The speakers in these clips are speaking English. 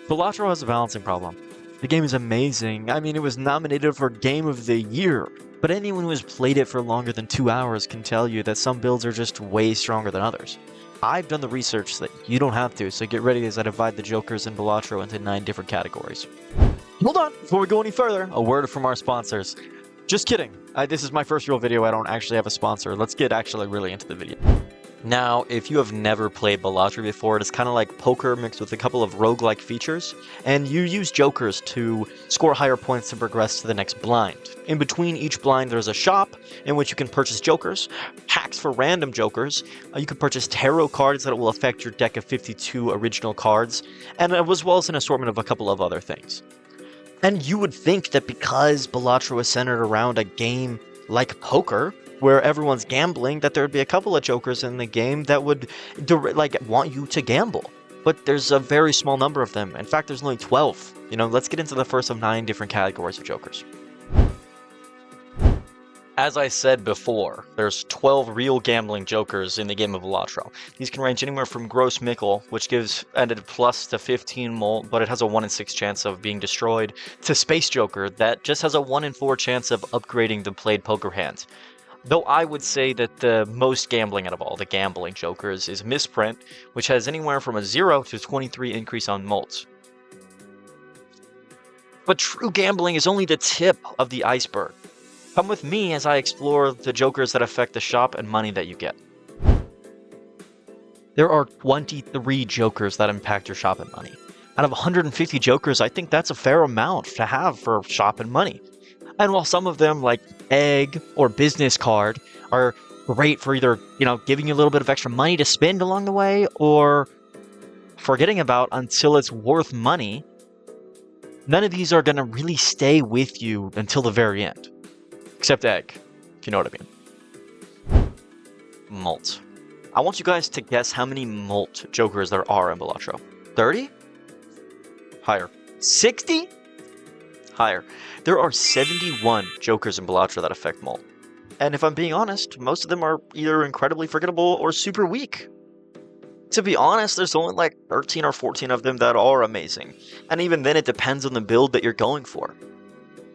Balatro has a balancing problem. The game is amazing. I mean, it was nominated for Game of the Year. But anyone who has played it for longer than 2 hours can tell you that some builds are just way stronger than others. I've done the research so that you don't have to, so get ready as I divide the Jokers in Balatro into 9 different categories. Hold on, before we go any further, a word from our sponsors. Just kidding. This is my first real video. I don't actually have a sponsor. Let's get actually really into the video. Now, if you have never played Balatro before, it is kind of like poker mixed with a couple of roguelike features, and you use jokers to score higher points to progress to the next blind. In between each blind, there's a shop in which you can purchase jokers, packs for random jokers, you can purchase tarot cards that will affect your deck of 52 original cards, and as well as an assortment of a couple of other things. And you would think that because Balatro is centered around a game like poker, where everyone's gambling, that there would be a couple of jokers in the game that would want you to gamble. But there's a very small number of them. In fact, there's only 12. Let's get into the first of 9 different categories of jokers. As I said before, there's 12 real gambling jokers in the game of Balatro. These can range anywhere from Gross Mickle, which gives added plus to 15 molt, but it has a 1 in 6 chance of being destroyed, to Space Joker, that just has a 1 in 4 chance of upgrading the played poker hand. Though I would say that the most gambling out of all the gambling jokers is Misprint, which has anywhere from a 0 to 23 increase on molts. But true gambling is only the tip of the iceberg. Come with me as I explore the jokers that affect the shop and money that you get. There are 23 jokers that impact your shop and money. Out of 150 jokers, I think that's a fair amount to have for shop and money. And while some of them, like Egg or Business Card, are great for either, giving you a little bit of extra money to spend along the way, or forgetting about until it's worth money, none of these are going to really stay with you until the very end. Except Egg, if you know what I mean. Molt. I want you guys to guess how many molt jokers there are in Balatro. 30? Higher. 60? Higher. There are 71 jokers in Balatro that affect molt. And if I'm being honest, most of them are either incredibly forgettable or super weak. To be honest, there's only like 13 or 14 of them that are amazing. And even then it depends on the build that you're going for.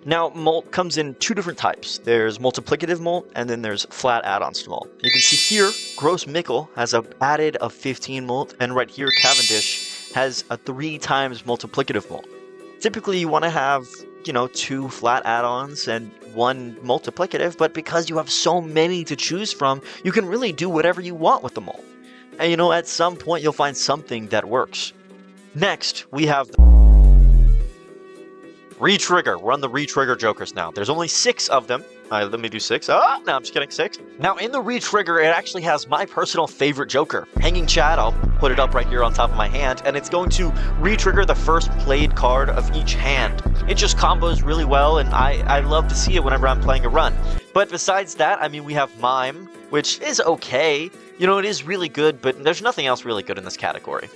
Now, molt comes in 2 different types. There's multiplicative molt, and then there's flat add-ons to molt. You can see here, Gross Mickle has an added of 15 molt, and right here, Cavendish has a 3 times multiplicative molt. Typically, you want to have, 2 flat add-ons and 1 multiplicative, but because you have so many to choose from, you can really do whatever you want with the molt. And at some point, you'll find something that works. Next, we have Retrigger. We're on the Retrigger jokers now. There's only 6 of them. Let me do 6. Oh, no, I'm just kidding. 6. Now, in the Retrigger, it actually has my personal favorite joker, Hanging Chad. I'll put it up right here on top of my hand, and it's going to retrigger the first played card of each hand. It just combos really well, and I love to see it whenever I'm playing a run. But besides that, we have Mime, which is okay. It is really good, but there's nothing else really good in this category.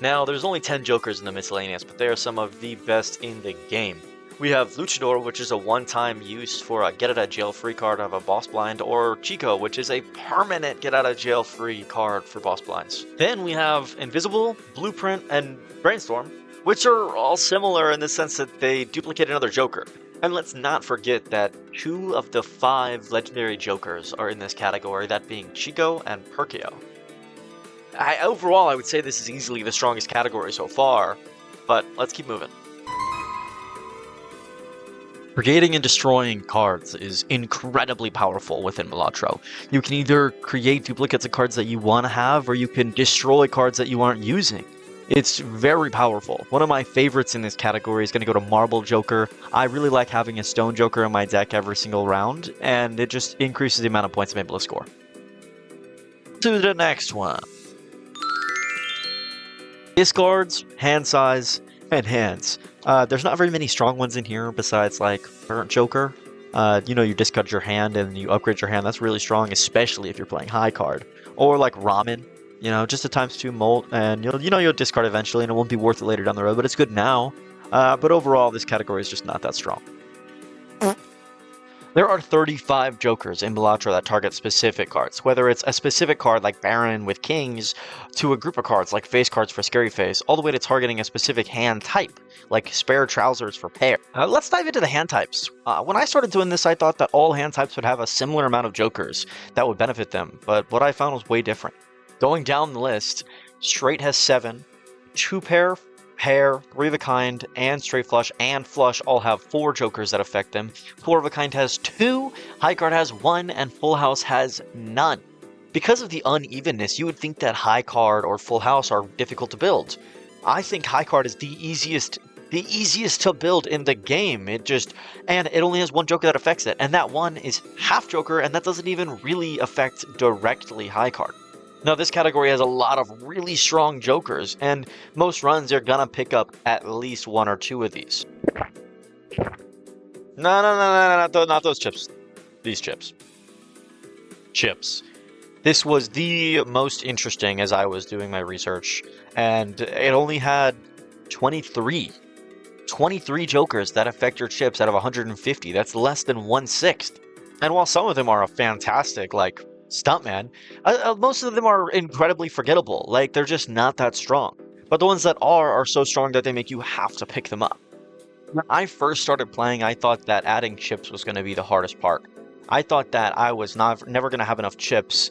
Now, there's only 10 jokers in the miscellaneous, but they are some of the best in the game. We have Luchador, which is a one-time use for a get-out-of-jail-free card of a boss blind, or Chico, which is a permanent get-out-of-jail-free card for boss blinds. Then we have Invisible, Blueprint, and Brainstorm, which are all similar in the sense that they duplicate another joker. And let's not forget that 2 of the 5 legendary jokers are in this category, that being Chico and Perkio. Overall, I would say this is easily the strongest category so far, but let's keep moving. Creating and destroying cards is incredibly powerful within Balatro. You can either create duplicates of cards that you want to have, or you can destroy cards that you aren't using. It's very powerful. One of my favorites in this category is going to go to Marble Joker. I really like having a Stone Joker in my deck every single round, and it just increases the amount of points I'm able to score. To the next one. Discards, hand size, and hands. There's not very many strong ones in here besides like Burnt Joker. You discard your hand and you upgrade your hand. That's really strong, especially if you're playing high card. Or like Ramen, just a ×2 molt, and you'll discard eventually, and it won't be worth it later down the road. But it's good now. But overall, this category is just not that strong. There are 35 jokers in Balatro that target specific cards, whether it's a specific card like Baron with Kings, to a group of cards like face cards for Scary Face, all the way to targeting a specific hand type, like Spare Trousers for Pair. Let's dive into the hand types. When I started doing this, I thought that all hand types would have a similar amount of jokers that would benefit them, but what I found was way different. Going down the list, Straight has 7, 2-pair, Pair, 3 of a kind, and Straight Flush and Flush all have 4 jokers that affect them. 4 of a kind has 2, High Card has 1, and Full House has none. Because of the unevenness, you would think that High Card or Full House are difficult to build. I think High Card is the easiest to build in the game. And it only has 1 joker that affects it, and that one is half joker, and that doesn't even really affect directly High Card. Now, this category has a lot of really strong jokers, and most runs you're gonna pick up at least 1 or 2 of these. No, not those chips. These chips. Chips. This was the most interesting as I was doing my research, and it only had 23 jokers that affect your chips out of 150. That's less than 1/6. And while some of them are fantastic, like Stuntman, most of them are incredibly forgettable. Like, they're just not that strong. But the ones that are so strong that they make you have to pick them up. When I first started playing, I thought that adding chips was going to be the hardest part. I thought that I was never going to have enough chips,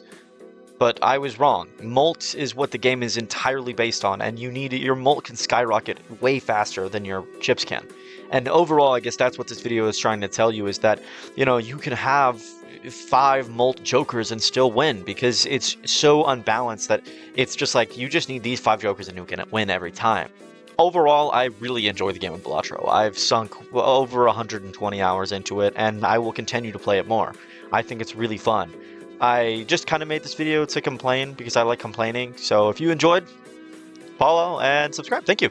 but I was wrong. Molt is what the game is entirely based on, and your molt can skyrocket way faster than your chips can. And overall, I guess that's what this video is trying to tell you, is that, you can have 5 molt jokers and still win, because it's so unbalanced that it's just like you just need these 5 jokers and you can win every time. Overall, I really enjoy the game of Balatro. I've sunk over 120 hours into it, and I will continue to play it more. I think it's really fun. I just kind of made this video to complain because I like complaining, so if you enjoyed, follow and subscribe. Thank you.